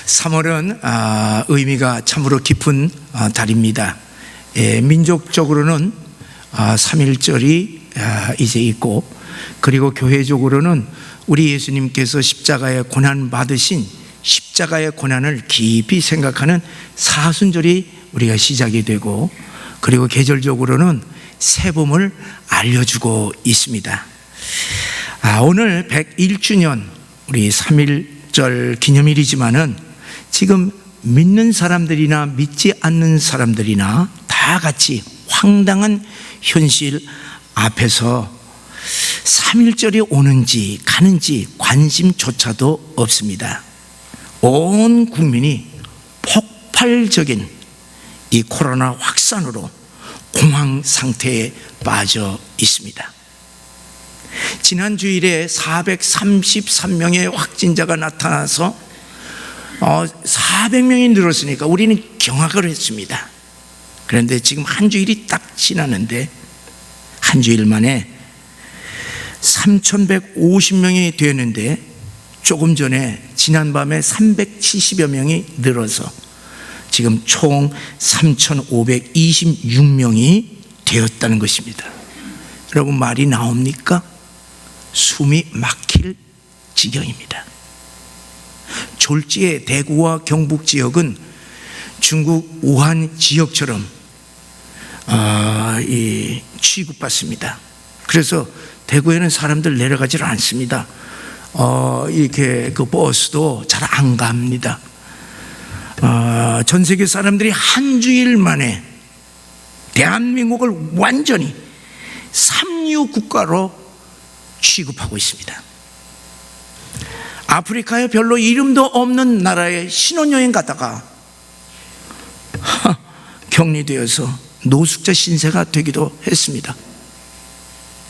3월은 의미가 참으로 깊은 달입니다. 민족적으로는 3.1절이 이제 있고, 그리고 교회적으로는 우리 예수님께서 십자가의 고난 받으신 십자가의 고난을 깊이 생각하는 사순절이 우리가 시작이 되고, 그리고 계절적으로는 세봄을 알려주고 있습니다. 오늘 101주년 우리 3.1절 기념일이지만은 지금 믿는 사람들이나 믿지 않는 사람들이나 다 같이 황당한 현실 앞에서 3.1절이 오는지 가는지 관심조차도 없습니다. 온 국민이 폭발적인 이 코로나 확산으로 공황 상태에 빠져 있습니다. 지난 주일에 433명의 확진자가 나타나서 400명이 늘었으니까 우리는 경악을 했습니다. 그런데 지금 한 주일이 딱 지났는데 한 주일 만에 3,150명이 되었는데, 조금 전에 지난밤에 370여 명이 늘어서 지금 총 3,526명이 되었다는 것입니다. 여러분, 말이 나옵니까? 숨이 막힐 지경입니다. 졸지에 대구와 경북 지역은 중국 우한 지역처럼 취급받습니다. 그래서 대구에는 사람들 내려가질 않습니다. 이렇게 그 버스도 잘 안 갑니다. 전 세계 사람들이 한 주일 만에 대한민국을 완전히 삼류 국가로 취급하고 있습니다. 아프리카에 별로 이름도 없는 나라에 신혼여행 갔다가 격리되어서 노숙자 신세가 되기도 했습니다.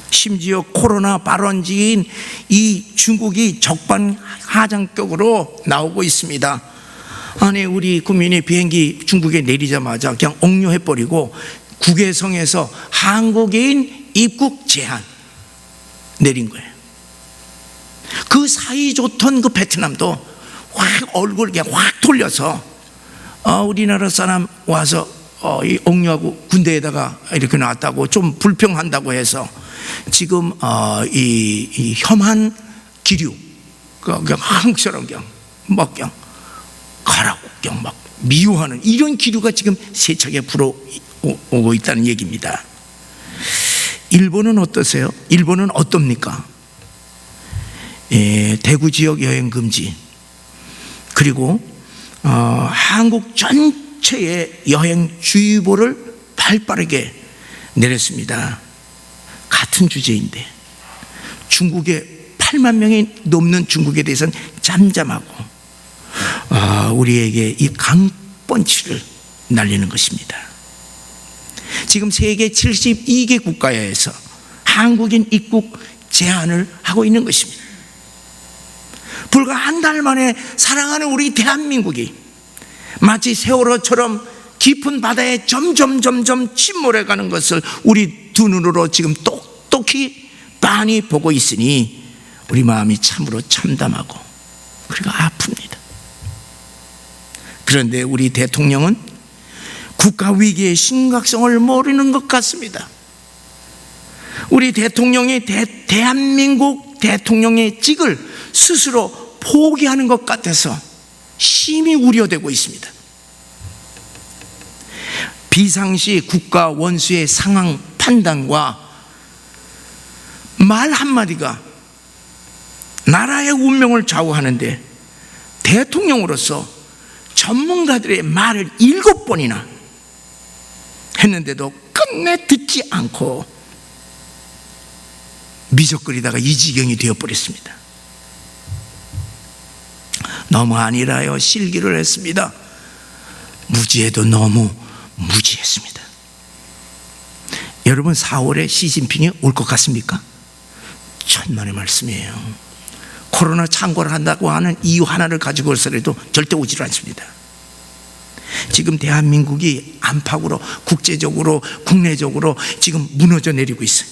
심지어 코로나 발원지인 이 중국이 적반하장격으로 나오고 있습니다. 아니, 우리 국민이 비행기 중국에 내리자마자 그냥 옥료해버리고 국외성에서 한국인 입국 제한 내린 거예요. 그 사이 좋던 그 베트남도 확 얼굴 그냥 확 돌려서 우리나라 사람 와서 이 옥료하고 군대에다가 이렇게 놨다고 좀 불평한다고 해서 지금 이 혐한 기류 그냥 한국처럼 그냥 막 그냥 가라고 그냥 막 미워하는 이런 기류가 지금 세차게 불어오고 있다는 얘기입니다. 일본은 어떠세요? 일본은 어떻습니까? 대구 지역 여행 금지, 그리고 한국 전체의 여행 주의보를 발빠르게 내렸습니다. 같은 주제인데 중국에 8만 명이 넘는 중국에 대해서는 잠잠하고 우리에게 이 강펀치를 날리는 것입니다. 지금 세계 72개 국가에서 한국인 입국 제한을 하고 있는 것입니다. 불과 한 달 만에 사랑하는 우리 대한민국이 마치 세월호처럼 깊은 바다에 점점 침몰해가는 것을 우리 두 눈으로 지금 똑똑히 빤히 보고 있으니 우리 마음이 참으로 참담하고 그리고 아픕니다. 그런데 우리 대통령은 국가 위기의 심각성을 모르는 것 같습니다. 우리 대통령이 대한민국 대통령의 직을 스스로 포기하는 것 같아서 심히 우려되고 있습니다. 비상시 국가 원수의 상황 판단과 말 한마디가 나라의 운명을 좌우하는데 대통령으로서 전문가들의 말을 7번이나 했는데도 끝내 듣지 않고 미적거리다가 이 지경이 되어버렸습니다. 너무 아니라요 실기를 했습니다. 무지해도 너무 무지했습니다. 여러분, 4월에 시진핑이 올 것 같습니까? 천만의 말씀이에요. 코로나 창궐을 한다고 하는 이유 하나를 가지고 올서라도 절대 오질 않습니다. 지금 대한민국이 안팎으로 국제적으로 국내적으로 지금 무너져 내리고 있어요.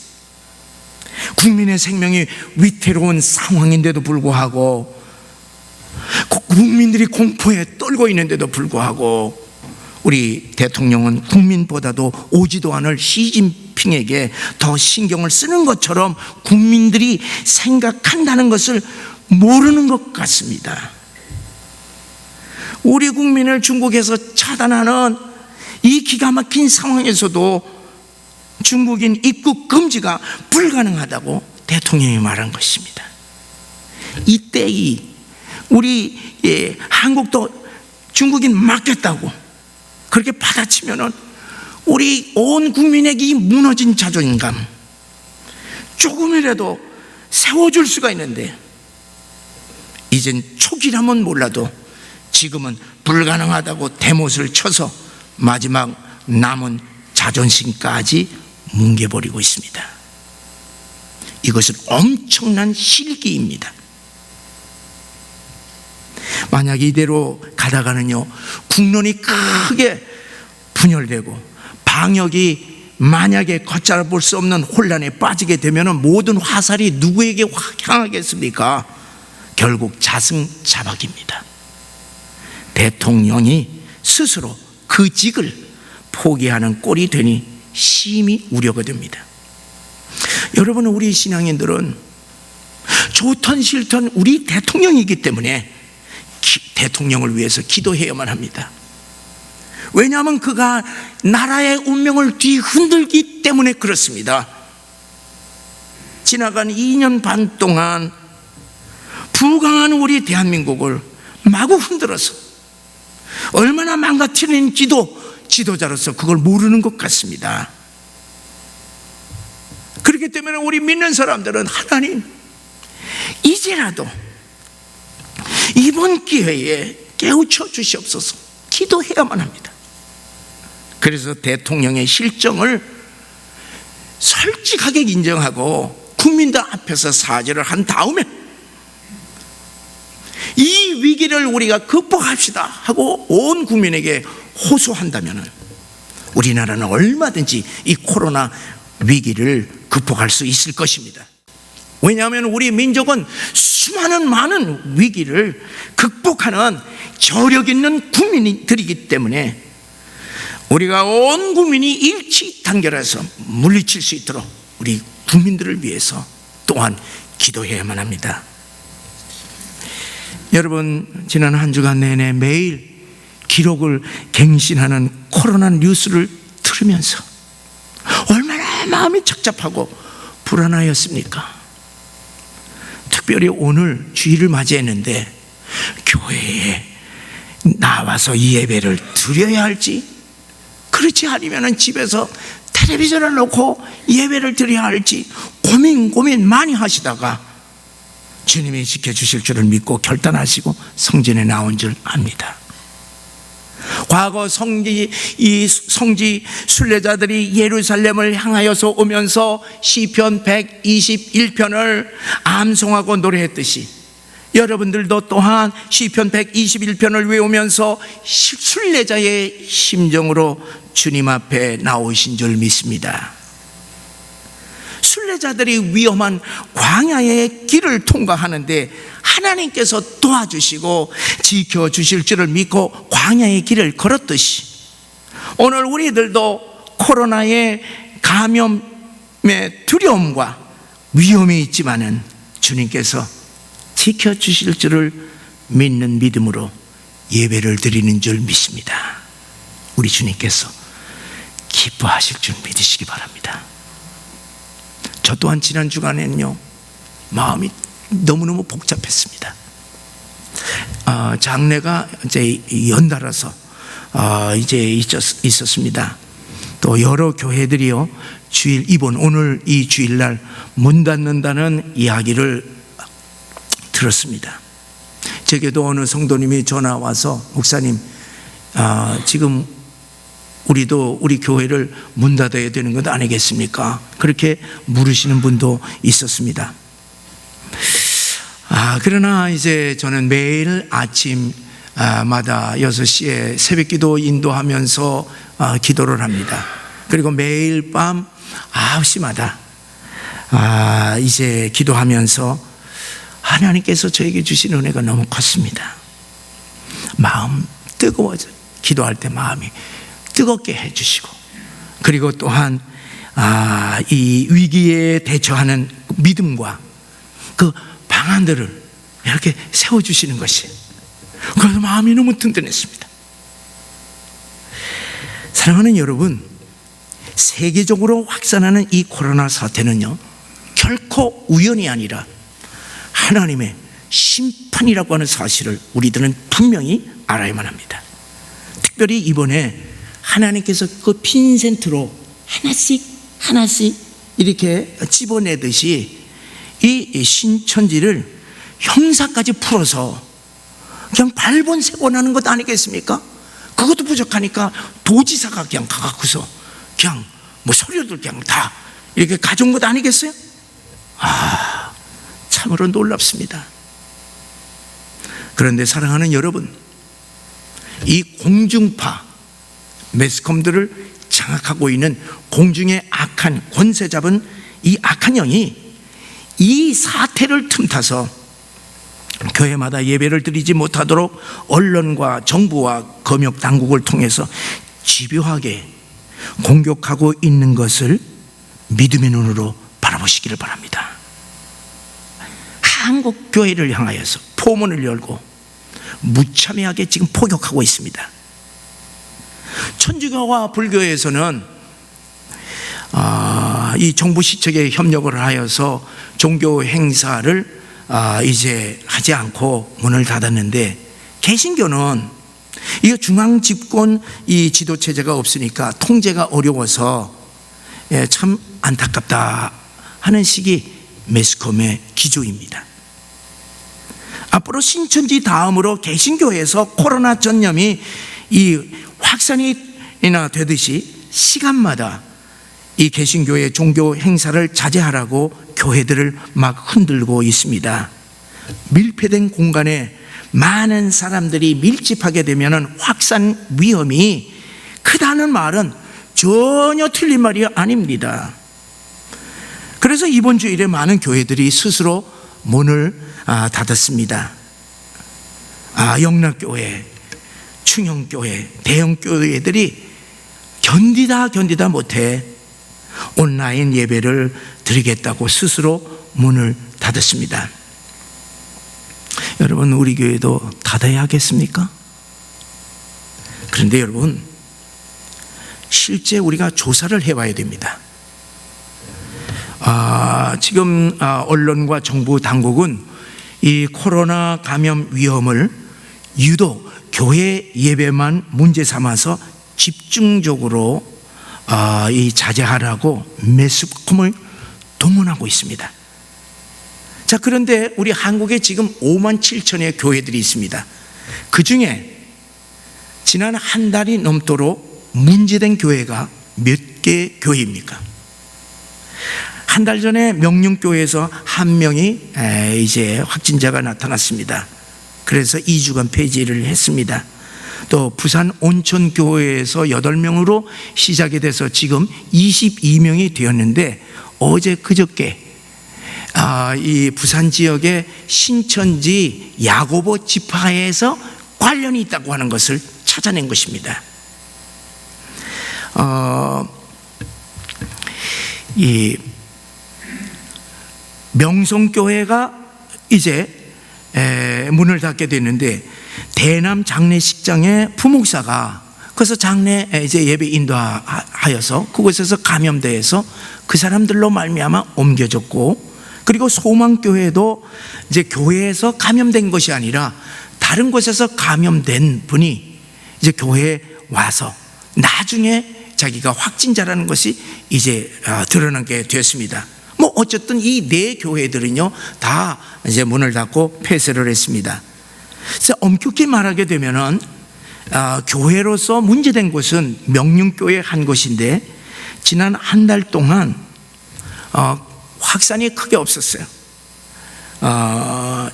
국민의 생명이 위태로운 상황인데도 불구하고 국민들이 공포에 떨고 있는데도 불구하고 우리 대통령은 국민보다도 오지도 않을 시진핑에게 더 신경을 쓰는 것처럼 국민들이 생각한다는 것을 모르는 것 같습니다. 우리 국민을 중국에서 차단하는 이 기가 막힌 상황에서도 중국인 입국 금지가 불가능하다고 대통령이 말한 것입니다. 이때 우리 한국도 중국인 맡겼다고 그렇게 받아치면은 우리 온 국민에게 이 무너진 자존감 조금이라도 세워줄 수가 있는데, 이젠 초기라면 몰라도 지금은 불가능하다고 대못을 쳐서 마지막 남은 자존심까지 뭉개버리고 있습니다. 이것은 엄청난 실기입니다. 만약 이대로 가다가는요, 국론이 크게 분열되고 방역이 만약에 걷잡을 수 없는 혼란에 빠지게 되면 모든 화살이 누구에게 향하겠습니까? 결국 자승자박입니다. 대통령이 스스로 그 직을 포기하는 꼴이 되니 심히 우려가 됩니다. 여러분, 우리 신앙인들은 좋든 싫든 우리 대통령이기 때문에 대통령을 위해서 기도해야만 합니다. 왜냐하면 그가 나라의 운명을 뒤흔들기 때문에 그렇습니다. 지나간 2년 반 동안 부강한 우리 대한민국을 마구 흔들어서 얼마나 망가뜨린지도 지도자로서 그걸 모르는 것 같습니다. 그렇기 때문에 우리 믿는 사람들은 하나님, 이제라도 이번 기회에 깨우쳐 주시옵소서 기도해야만 합니다. 그래서 대통령의 실정을 솔직하게 인정하고 국민들 앞에서 사죄를 한 다음에 이 위기를 우리가 극복합시다 하고 온 국민에게 호소한다면 우리나라는 얼마든지 이 코로나 위기를 극복할 수 있을 것입니다. 왜냐하면 우리 민족은 수많은 많은 위기를 극복하는 저력 있는 국민들이기 때문에 우리가 온 국민이 일치 단결해서 물리칠 수 있도록 우리 국민들을 위해서 또한 기도해야만 합니다. 여러분, 지난 한 주간 내내 매일 기록을 갱신하는 코로나 뉴스를 들으면서 얼마나 마음이 착잡하고 불안하였습니까? 특별히 오늘 주일을 맞이했는데 교회에 나와서 이 예배를 드려야 할지, 그렇지 않으면 집에서 텔레비전을 놓고 예배를 드려야 할지 고민 많이 하시다가 주님이 지켜주실 줄을 믿고 결단하시고 성전에 나온 줄 압니다. 과거 성지 순례자들이 예루살렘을 향하여서 오면서 시편 121편을 암송하고 노래했듯이 여러분들도 또한 시편 121편을 외우면서 순례자의 심정으로 주님 앞에 나오신 줄 믿습니다. 순례자들이 위험한 광야의 길을 통과하는데 하나님께서 도와주시고 지켜주실 줄을 믿고 광야의 길을 걸었듯이 오늘 우리들도 코로나의 감염의 두려움과 위험이 있지만은 주님께서 지켜주실 줄을 믿는 믿음으로 예배를 드리는 줄 믿습니다. 우리 주님께서 기뻐하실 줄 믿으시기 바랍니다. 저 또한 지난 주간에는요, 마음이 너무너무 복잡했습니다. 장례가 이제 연달아서 이제 있었습니다. 또 여러 교회들이요, 이번 오늘 이 주일날 문 닫는다는 이야기를 들었습니다. 제게도 어느 성도님이 전화 와서 목사님, 지금 우리도 우리 교회를 문 닫아야 되는 것 아니겠습니까? 그렇게 물으시는 분도 있었습니다. 그러나 이제 저는 매일 아침마다 6시에 새벽기도 인도하면서 기도를 합니다. 그리고 매일 밤 9시마다 이제 기도하면서 하나님께서 저에게 주신 은혜가 너무 컸습니다. 마음 뜨거워져, 기도할 때 마음이 뜨겁게 해주시고, 그리고 또한 이 위기에 대처하는 믿음과 그 방안들을 이렇게 세워주시는 것이, 그래서 마음이 너무 든든했습니다. 사랑하는 여러분, 세계적으로 확산하는 이 코로나 사태는요, 결코 우연이 아니라 하나님의 심판이라고 하는 사실을 우리들은 분명히 알아야만 합니다. 특별히 이번에 하나님께서 그 핀센트로 하나씩 이렇게 집어내듯이 이 신천지를 형사까지 풀어서 그냥 발본색원하는 것 아니겠습니까? 그것도 부족하니까 도지사가 그냥 가갖고서 그냥 뭐 서류들 그냥 다 이렇게 가져온 것 아니겠어요? 참으로 놀랍습니다. 그런데 사랑하는 여러분, 이 공중파 매스컴들을 장악하고 있는 공중의 악한 권세 잡은 이 악한 영이 이 사태를 틈타서 교회마다 예배를 드리지 못하도록 언론과 정부와 검역 당국을 통해서 집요하게 공격하고 있는 것을 믿음의 눈으로 바라보시기를 바랍니다. 한국 교회를 향하여서 포문을 열고 무참하게 지금 포격하고 있습니다. 천주교와 불교에서는 이 정부 시책에 협력을 하여서 종교 행사를 이제 하지 않고 문을 닫았는데, 개신교는 이 중앙 집권 이 지도 체제가 없으니까 통제가 어려워서 참 안타깝다 하는 식이 매스컴의 기조입니다. 앞으로 신천지 다음으로 개신교에서 코로나 전염이 이 확산이나 되듯이 시간마다 이 개신교의 종교 행사를 자제하라고 교회들을 막 흔들고 있습니다. 밀폐된 공간에 많은 사람들이 밀집하게 되면 확산 위험이 크다는 말은 전혀 틀린 말이 아닙니다. 그래서 이번 주일에 많은 교회들이 스스로 문을 닫았습니다. 영락교회, 충영교회, 대형교회들이 견디다 못해 온라인 예배를 드리겠다고 스스로 문을 닫았습니다. 여러분, 우리 교회도 닫아야 하겠습니까? 그런데 여러분, 실제 우리가 조사를 해봐야 됩니다. 지금 언론과 정부 당국은 이 코로나 감염 위험을 유독 교회 예배만 문제 삼아서 집중적으로 이 자제하라고 매스컴을 동원하고 있습니다. 자, 그런데 우리 한국에 지금 5만 7천의 교회들이 있습니다. 그 중에 지난 한 달이 넘도록 문제된 교회가 몇 개 교회입니까? 한 달 전에 명륜교회에서 한 명이 이제 확진자가 나타났습니다. 그래서 2주간 폐지를 했습니다. 또 부산 온천교회에서 8명으로 시작이 돼서 지금 22명이 되었는데, 어제 그저께 이 부산 지역의 신천지 야고보 지파에서 관련이 있다고 하는 것을 찾아낸 것입니다. 이 명성교회가 이제 문을 닫게 됐는데, 대남 장례식장의 부목사가 그래서 장례 이제 예배 인도하여서 그곳에서 감염돼서 그 사람들로 말미암아 옮겨졌고, 그리고 소망교회도 이제 교회에서 감염된 것이 아니라 다른 곳에서 감염된 분이 이제 교회에 와서 나중에 자기가 확진자라는 것이 이제 드러나게 되었습니다. 뭐 어쨌든 이 네 교회들은요 다 이제 문을 닫고 폐쇄를 했습니다. 그래서 엄격히 말하게 되면은 교회로서 문제된 곳은 명륜교회 한 곳인데, 지난 한 달 동안 확산이 크게 없었어요.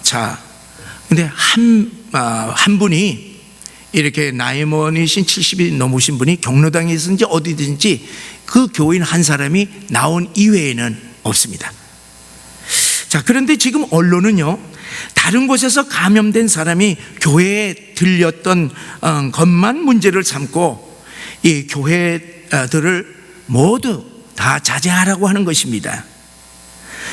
자, 근데 한 분이 이렇게 나이 많으신 70이 넘으신 분이 경로당에 있든지 어디든지 그 교인 한 사람이 나온 이외에는 없습니다. 자, 그런데 지금 언론은요 다른 곳에서 감염된 사람이 교회에 들렸던 것만 문제를 삼고 이 교회들을 모두 다 자제하라고 하는 것입니다.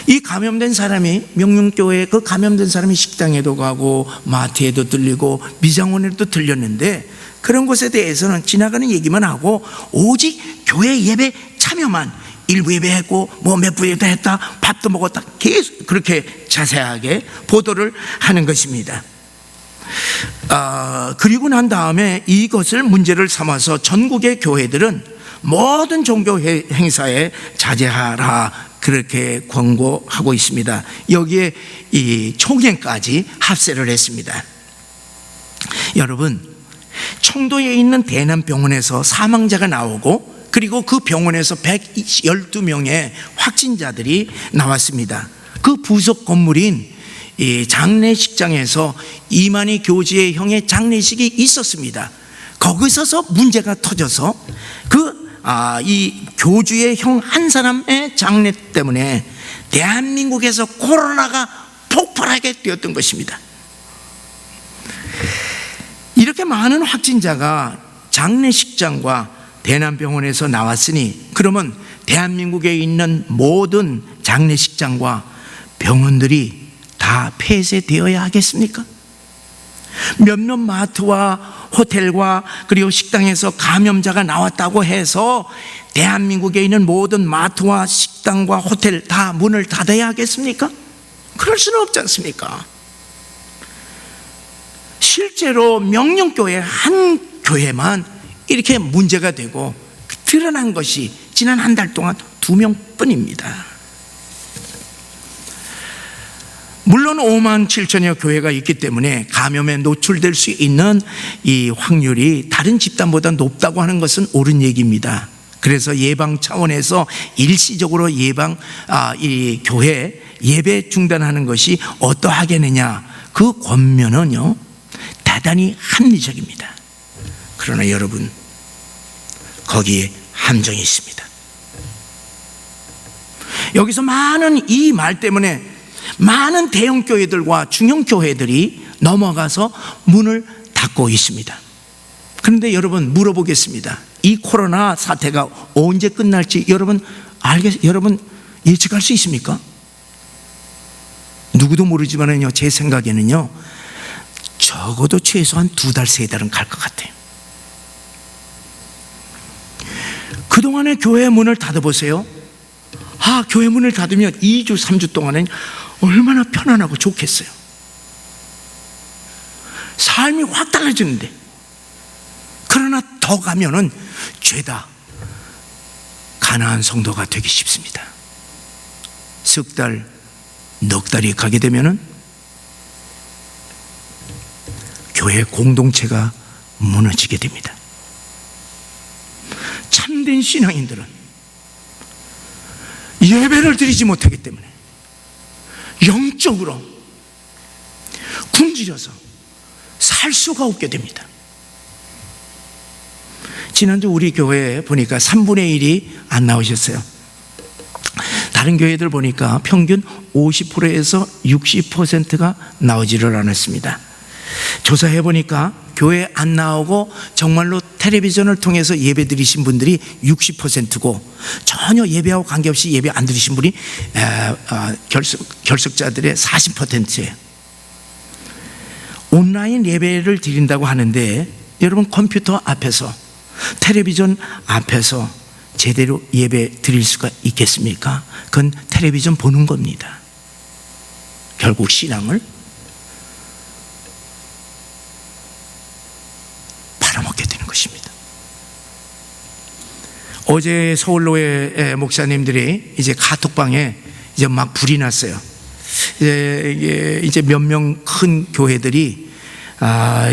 이 감염된 사람이, 명륜교회 그 감염된 사람이 식당에도 가고 마트에도 들리고 미장원에도 들렸는데, 그런 것에 대해서는 지나가는 얘기만 하고 오직 교회 예배 참여만, 일부 예배했고 뭐 몇 부 예배했다, 밥도 먹었다, 계속 그렇게 자세하게 보도를 하는 것입니다. 그리고 난 다음에 이것을 문제를 삼아서 전국의 교회들은 모든 종교 행사에 자제하라, 그렇게 권고하고 있습니다. 여기에 이 총회까지 합세를 했습니다. 여러분, 청도에 있는 대남병원에서 사망자가 나오고, 그리고 그 병원에서 112명의 확진자들이 나왔습니다. 그 부속 건물인 이 장례식장에서 이만희 교주의 형의 장례식이 있었습니다. 거기서서 문제가 터져서 이 교주의 형 한 사람의 장례 때문에 대한민국에서 코로나가 폭발하게 되었던 것입니다. 이렇게 많은 확진자가 장례식장과 대남병원에서 나왔으니, 그러면 대한민국에 있는 모든 장례식장과 병원들이 다 폐쇄되어야 하겠습니까? 몇몇 마트와 호텔과 그리고 식당에서 감염자가 나왔다고 해서 대한민국에 있는 모든 마트와 식당과 호텔 다 문을 닫아야 하겠습니까? 그럴 수는 없지 않습니까? 실제로 명륜교회 한 교회만 이렇게 문제가 되고 드러난 것이 지난 한 달 동안 2명뿐입니다. 물론 5만 7천여 교회가 있기 때문에 감염에 노출될 수 있는 이 확률이 다른 집단보다 높다고 하는 것은 옳은 얘기입니다. 그래서 예방 차원에서 일시적으로 이 교회 예배 중단하는 것이 어떠하겠느냐, 그 권면은요 대단히 합리적입니다. 그러나 여러분, 거기에 함정이 있습니다. 여기서 많은 이 말 때문에 많은 대형 교회들과 중형 교회들이 넘어가서 문을 닫고 있습니다. 그런데 여러분, 물어보겠습니다. 이 코로나 사태가 언제 끝날지 여러분 예측할 수 있습니까? 누구도 모르지만은요, 제 생각에는요 적어도 최소한 2달, 3달은 갈 것 같아요. 그동안에 교회 문을 닫아보세요. 교회 문을 닫으면 2주, 3주 동안은 얼마나 편안하고 좋겠어요. 삶이 확 달라지는데. 그러나 더 가면은 죄다 가난한 성도가 되기 쉽습니다. 석 달, 넉 달이 가게 되면은 교회 공동체가 무너지게 됩니다. 참된 신앙인들은 예배를 드리지 못하기 때문에 영적으로 굶주려서 살 수가 없게 됩니다. 지난주 우리 교회에 보니까 3분의 1이 안 나오셨어요. 다른 교회들 보니까 평균 50%에서 60%가 나오지를 않았습니다. 조사해 보니까 교회 안 나오고 정말로 텔레비전을 통해서 예배 드리신 분들이 60%고, 전혀 예배하고 관계없이 예배 안 드리신 분이 결석자들의 40%예요. 온라인 예배를 드린다고 하는데, 여러분 컴퓨터 앞에서, 텔레비전 앞에서 제대로 예배 드릴 수가 있겠습니까? 그건 텔레비전 보는 겁니다. 결국 신앙을 팔아먹게 되는 것입니다. 어제 서울로의 목사님들이 이제 카톡방에 이제 막 불이 났어요. 이제 몇 명 큰 교회들이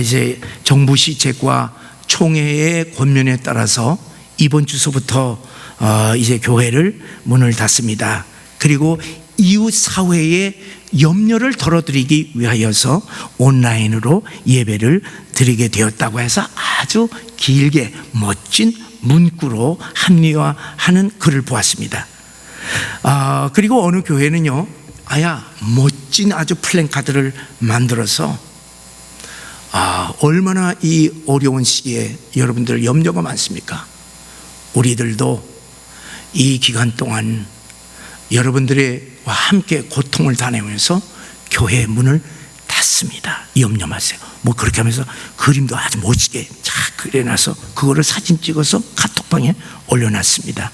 이제 정부 시책과 총회의 권면에 따라서 이번 주서부터 이제 교회를 문을 닫습니다. 그리고 이웃 사회에 염려를 덜어드리기 위하여서 온라인으로 예배를 드리게 되었다고 해서 아주 길게 멋진 문구로 합리화하는 글을 보았습니다. 그리고 어느 교회는요, 멋진 멋진 아주 플랜카드를 만들어서 얼마나 이 어려운 시기에 여러분들 염려가 많습니까? 우리들도 이 기간 동안 여러분들과 함께 고통을 다니면서 교회의 문을 닫습니다. 염려 마세요. 뭐 그렇게 하면서 그림도 아주 멋지게 쫙 그려놔서 그거를 사진 찍어서 카톡방에 올려놨습니다.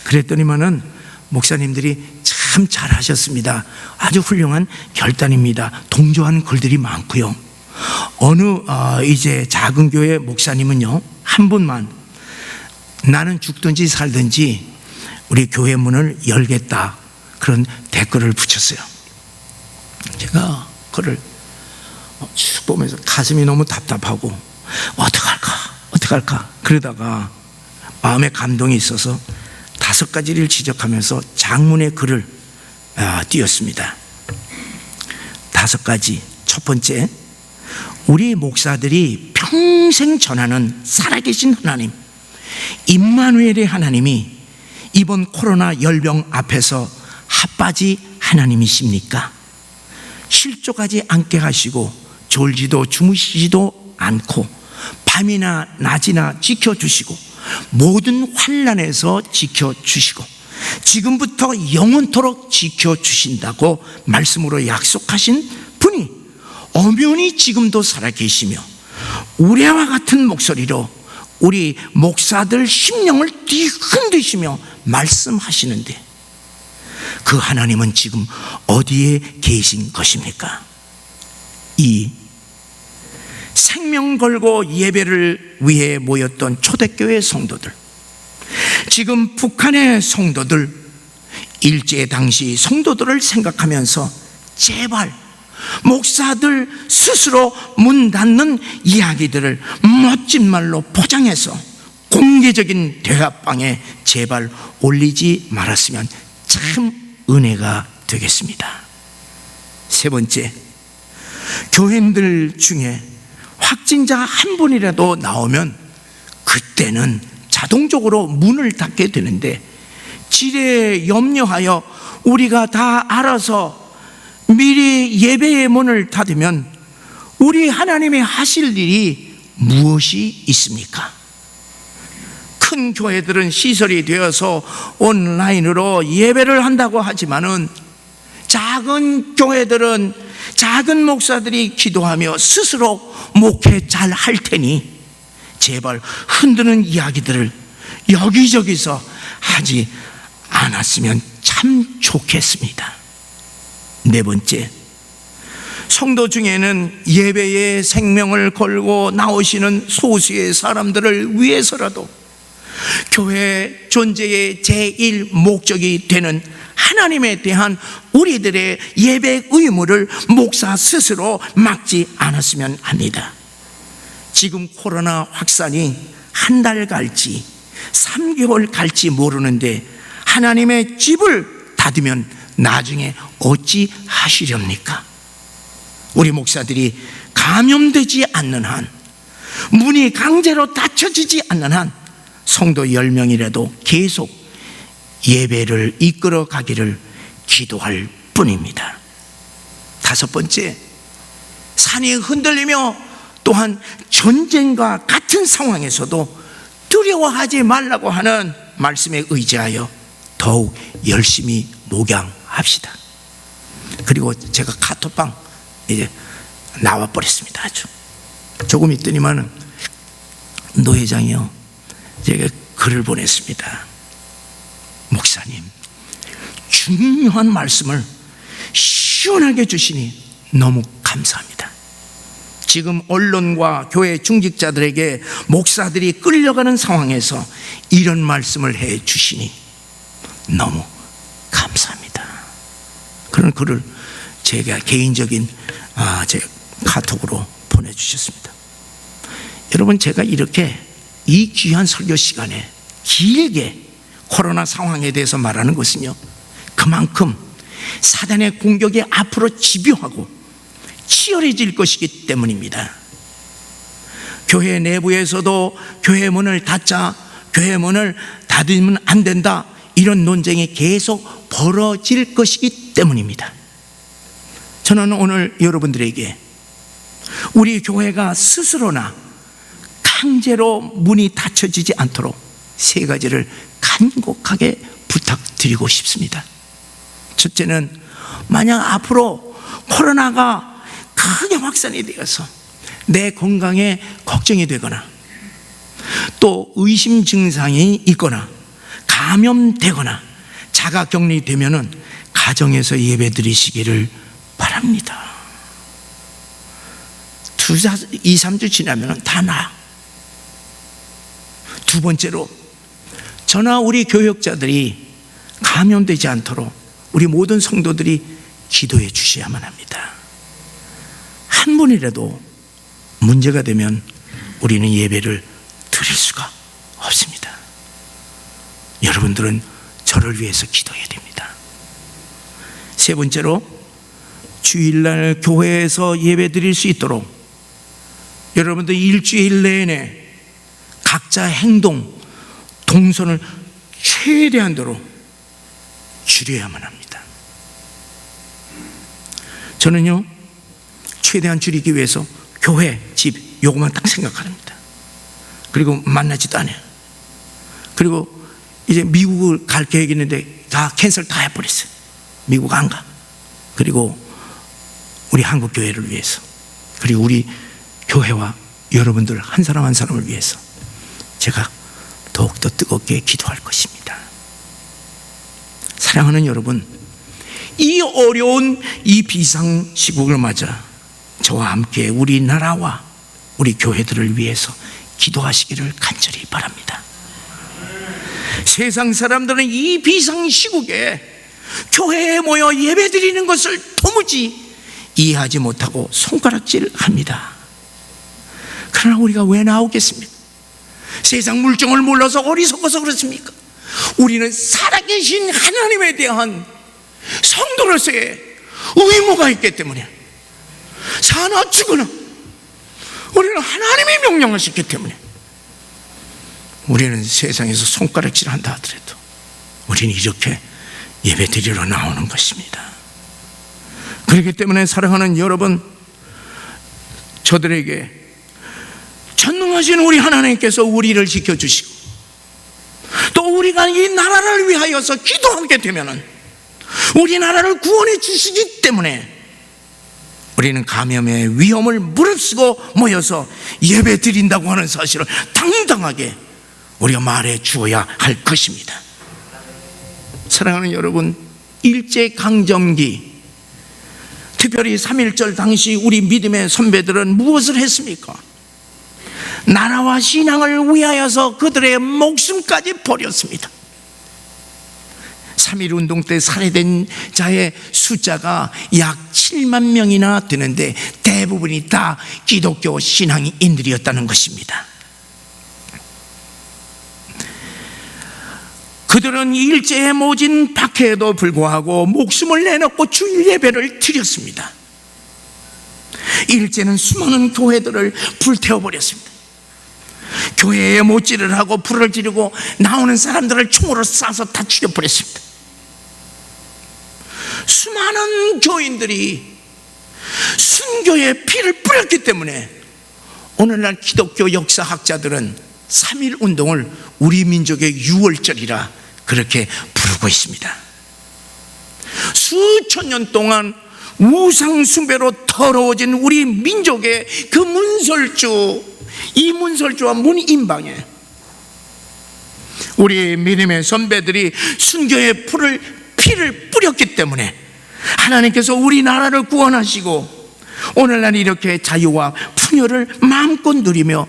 그랬더니만은 목사님들이 참 잘하셨습니다. 아주 훌륭한 결단입니다. 동조하는 글들이 많고요. 어느 이제 작은 교회 목사님은요, 한 분만 나는 죽든지 살든지 우리 교회 문을 열겠다, 그런 댓글을 붙였어요. 제가 그를 쭉 보면서 가슴이 너무 답답하고 어떡할까 그러다가 마음에 감동이 있어서 5가지를 지적하면서 장문의 글을 띄웠습니다. 5가지. 첫 번째, 우리 목사들이 평생 전하는 살아계신 하나님, 임마누엘의 하나님이 이번 코로나 열병 앞에서 핫바지 하나님이십니까? 실족하지 않게 하시고 졸지도 주무시지도 않고 밤이나 낮이나 지켜주시고 모든 환난에서 지켜주시고 지금부터 영원토록 지켜주신다고 말씀으로 약속하신 분이 엄연히 지금도 살아계시며 우레와 같은 목소리로 우리 목사들 심령을 흔드시며 말씀하시는데 그 하나님은 지금 어디에 계신 것입니까? 2. 생명 걸고 예배를 위해 모였던 초대교회 성도들, 지금 북한의 성도들, 일제 당시 성도들을 생각하면서 제발 목사들 스스로 문 닫는 이야기들을 멋진 말로 포장해서 공개적인 대화방에 제발 올리지 말았으면 참 은혜가 되겠습니다. 3번째, 교인들 중에 확진자 한 분이라도 나오면 그때는 자동적으로 문을 닫게 되는데 지레 염려하여 우리가 다 알아서 미리 예배의 문을 닫으면 우리 하나님이 하실 일이 무엇이 있습니까? 큰 교회들은 시설이 되어서 온라인으로 예배를 한다고 하지만은 작은 교회들은 작은 목사들이 기도하며 스스로 목회 잘 할 테니 제발 흔드는 이야기들을 여기저기서 하지 않았으면 참 좋겠습니다. 4번째, 성도 중에는 예배에 생명을 걸고 나오시는 소수의 사람들을 위해서라도 교회 존재의 제1 목적이 되는 하나님에 대한 우리들의 예배 의무를 목사 스스로 막지 않았으면 합니다. 지금 코로나 확산이 한 달 갈지 3개월 갈지 모르는데 하나님의 집을 닫으면 나중에 어찌 하시렵니까? 우리 목사들이 감염되지 않는 한, 문이 강제로 닫혀지지 않는 한 성도 10명이라도 계속 예배를 이끌어 가기를 기도할 뿐입니다. 5번째, 산이 흔들리며 또한 전쟁과 같은 상황에서도 두려워하지 말라고 하는 말씀에 의지하여 더욱 열심히 목양합시다. 그리고 제가 카톡방 이제 나와버렸습니다. 아주 조금 있더니만은 노 회장이요, 제가 글을 보냈습니다. 목사님, 중요한 말씀을 시원하게 주시니 너무 감사합니다. 지금 언론과 교회 중직자들에게 목사들이 끌려가는 상황에서 이런 말씀을 해 주시니 너무 감사합니다. 그런 글을 제가 개인적인 제 카톡으로 보내주셨습니다. 여러분, 제가 이렇게 이 귀한 설교 시간에 길게 코로나 상황에 대해서 말하는 것은요, 그만큼 사단의 공격이 앞으로 집요하고 치열해질 것이기 때문입니다. 교회 내부에서도 교회 문을 닫자, 교회 문을 닫으면 안 된다, 이런 논쟁이 계속 벌어질 것이기 때문입니다. 저는 오늘 여러분들에게 우리 교회가 스스로나 강제로 문이 닫혀지지 않도록 세 가지를 간곡하게 부탁드리고 싶습니다. 첫째는, 만약 앞으로 코로나가 크게 확산이 되어서 내 건강에 걱정이 되거나 또 의심 증상이 있거나 감염되거나 자가격리되면은 가정에서 예배 드리시기를 바랍니다. 2, 3주 지나면 다 나아. 두 번째로, 저나 우리 교역자들이 감염되지 않도록 우리 모든 성도들이 기도해 주셔야만 합니다. 한 분이라도 문제가 되면 우리는 예배를 드릴 수가 없습니다. 여러분들은 저를 위해서 기도해야 됩니다. 세 번째로, 주일날 교회에서 예배 드릴 수 있도록 여러분들 일주일 내내 각자 행동, 동선을 최대한도로 줄여야만 합니다. 저는요, 최대한 줄이기 위해서 교회, 집, 요것만 딱 생각합니다. 그리고 만나지도 않아요. 그리고 이제 미국을 갈 계획이 있는데 다 캔슬 다 해버렸어요. 미국 안 가. 그리고 우리 한국 교회를 위해서, 그리고 우리 교회와 여러분들 한 사람 한 사람을 위해서 제가 더욱더 뜨겁게 기도할 것입니다. 사랑하는 여러분, 이 어려운 이 비상시국을 맞아 저와 함께 우리나라와 우리 교회들을 위해서 기도하시기를 간절히 바랍니다. 세상 사람들은 이 비상시국에 교회에 모여 예배드리는 것을 도무지 이해하지 못하고 손가락질합니다. 그러나 우리가 왜 나오겠습니까? 세상 물정을 몰라서 어리석어서 그렇습니까? 우리는 살아계신 하나님에 대한 성도로서의 의무가 있기 때문에, 사나 죽으나 우리는 하나님이 명령하셨기 때문에, 우리는 세상에서 손가락질한다 하더라도 우리는 이렇게 예배드리러 나오는 것입니다. 그렇기 때문에 사랑하는 여러분, 저들에게 전능하신 우리 하나님께서 우리를 지켜주시고 또 우리가 이 나라를 위하여서 기도하게 되면 우리나라를 구원해 주시기 때문에 우리는 감염의 위험을 무릅쓰고 모여서 예배 드린다고 하는 사실을 당당하게 우리가 말해 주어야 할 것입니다. 사랑하는 여러분, 일제강점기, 특별히 3.1절 당시 우리 믿음의 선배들은 무엇을 했습니까? 나라와 신앙을 위하여서 그들의 목숨까지 버렸습니다. 3.1운동 때 살해된 자의 숫자가 약 7만 명이나 되는데 대부분이 다 기독교 신앙인들이었다는 것입니다. 그들은 일제에 모진 박해에도 불구하고 목숨을 내놓고 주일 예배를 드렸습니다. 일제는 수많은 교회들을 불태워버렸습니다. 교회에 못질을 하고 불을 지르고 나오는 사람들을 총으로 쏴서 다 죽여버렸습니다. 수많은 교인들이 순교의 피를 뿌렸기 때문에 오늘날 기독교 역사학자들은 3.1 운동을 우리 민족의 6월절이라 그렇게 부르고 있습니다. 수천 년 동안 우상 숭배로 더러워진 우리 민족의 그 문설주, 이 문설주와 문임방에 우리 믿음의 선배들이 순교의 피를 뿌렸기 때문에 하나님께서 우리나라를 구원하시고 오늘날 이렇게 자유와 풍요를 마음껏 누리며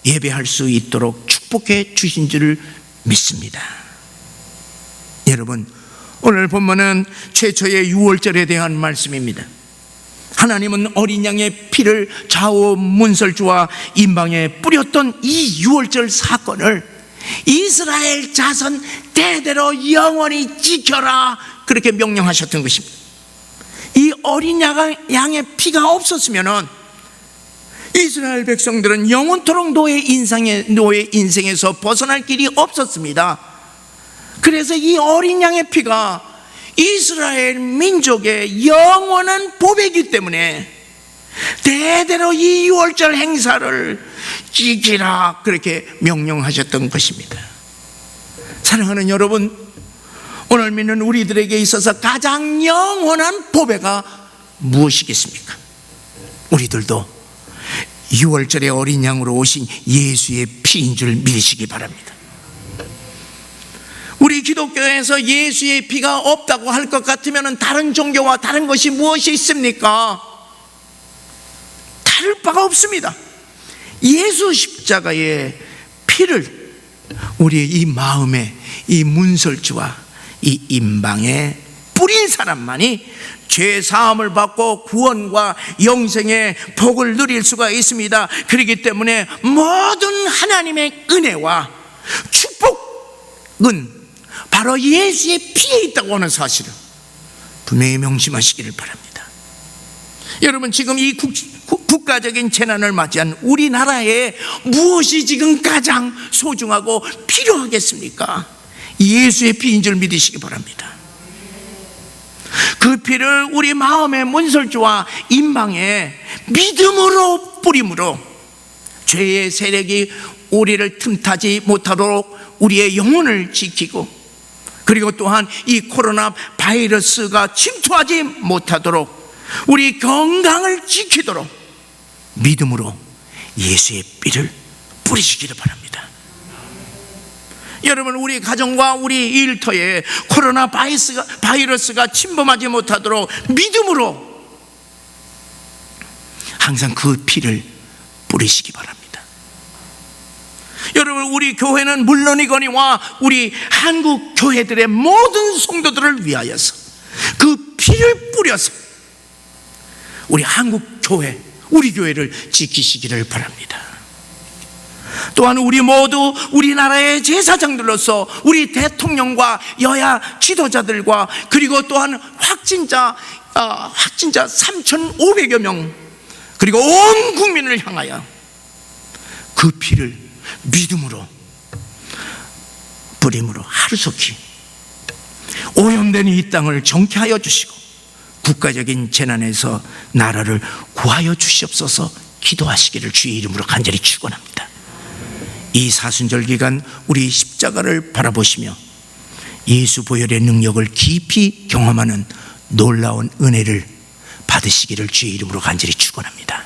예배할 수 있도록 축복해 주신 줄을 믿습니다. 여러분, 오늘 본문은 최초의 유월절에 대한 말씀입니다. 하나님은 어린 양의 피를 좌우 문설주와 임방에 뿌렸던 이 유월절 사건을 이스라엘 자손 대대로 영원히 지켜라, 그렇게 명령하셨던 것입니다. 이 어린 양의 피가 없었으면 이스라엘 백성들은 영원토록 노예 인생에서 벗어날 길이 없었습니다. 그래서 이 어린 양의 피가 이스라엘 민족의 영원한 보배이기 때문에 대대로 이 유월절 행사를 지키라 그렇게 명령하셨던 것입니다. 사랑하는 여러분, 오늘 믿는 우리들에게 있어서 가장 영원한 보배가 무엇이겠습니까? 우리들도 유월절의 어린 양으로 오신 예수의 피인 줄 믿으시기 바랍니다. 우리 기독교에서 예수의 피가 없다고 할 것 같으면 다른 종교와 다른 것이 무엇이 있습니까? 다를 바가 없습니다. 예수 십자가의 피를 우리의 이 마음에, 이 문설주와 이 임방에 뿌린 사람만이 죄 사함을 받고 구원과 영생의 복을 누릴 수가 있습니다. 그렇기 때문에 모든 하나님의 은혜와 축복은 바로 예수의 피에 있다고 하는 사실을 분명히 명심하시기를 바랍니다. 여러분, 지금 이 국가적인 재난을 맞이한 우리나라에 무엇이 지금 가장 소중하고 필요하겠습니까? 예수의 피인 줄 믿으시기 바랍니다. 그 피를 우리 마음의 문설주와 임방에 믿음으로 뿌림으로 죄의 세력이 우리를 틈타지 못하도록 우리의 영혼을 지키고, 그리고 또한 이 코로나 바이러스가 침투하지 못하도록 우리 건강을 지키도록 믿음으로 예수의 피를 뿌리시기를 바랍니다. 여러분, 우리 가정과 우리 일터에 코로나 바이러스가 침범하지 못하도록 믿음으로 항상 그 피를 뿌리시기 바랍니다. 여러분, 우리 교회는 물론이거니와 우리 한국 교회들의 모든 성도들을 위하여서 그 피를 뿌려서 우리 한국 교회, 우리 교회를 지키시기를 바랍니다. 또한 우리 모두 우리나라의 제사장들로서 우리 대통령과 여야 지도자들과 그리고 또한 확진자 3,500여 명, 그리고 온 국민을 향하여 그 피를 믿음으로 뿌림으로 하루속히 오염된 이 땅을 정케하여 주시고 국가적인 재난에서 나라를 구하여 주시옵소서 기도하시기를 주의 이름으로 간절히 축원합니다. 이 사순절 기간 우리 십자가를 바라보시며 예수 보혈의 능력을 깊이 경험하는 놀라운 은혜를 받으시기를 주의 이름으로 간절히 축원합니다.